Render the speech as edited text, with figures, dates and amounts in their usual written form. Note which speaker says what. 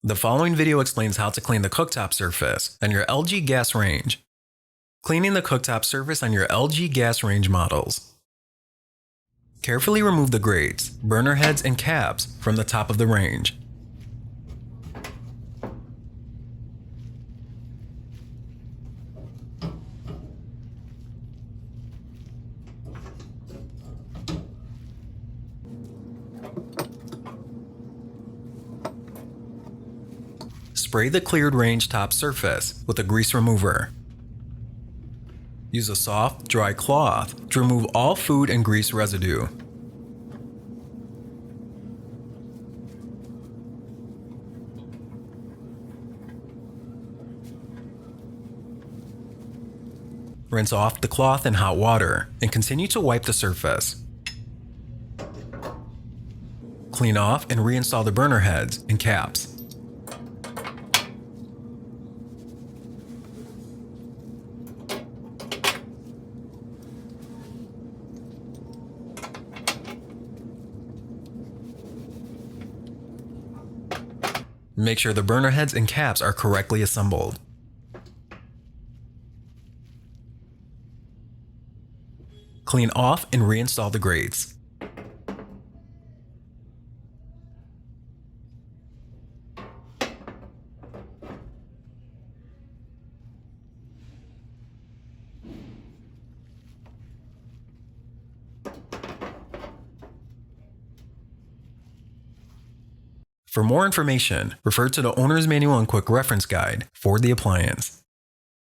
Speaker 1: The following video explains how to clean the cooktop surface on your LG gas range. Cleaning the cooktop surface on your LG gas range models. Carefully remove the grates, burner heads, and caps from the top of the range. Spray the cleared range top surface with a grease remover. Use a soft, dry cloth to remove all food and grease residue. Rinse off the cloth in hot water and continue to wipe the surface. Clean off and reinstall the burner heads and caps. Make sure the burner heads and caps are correctly assembled. Clean off and reinstall the grates. For more information, refer to the owner's manual and quick reference guide for the appliance.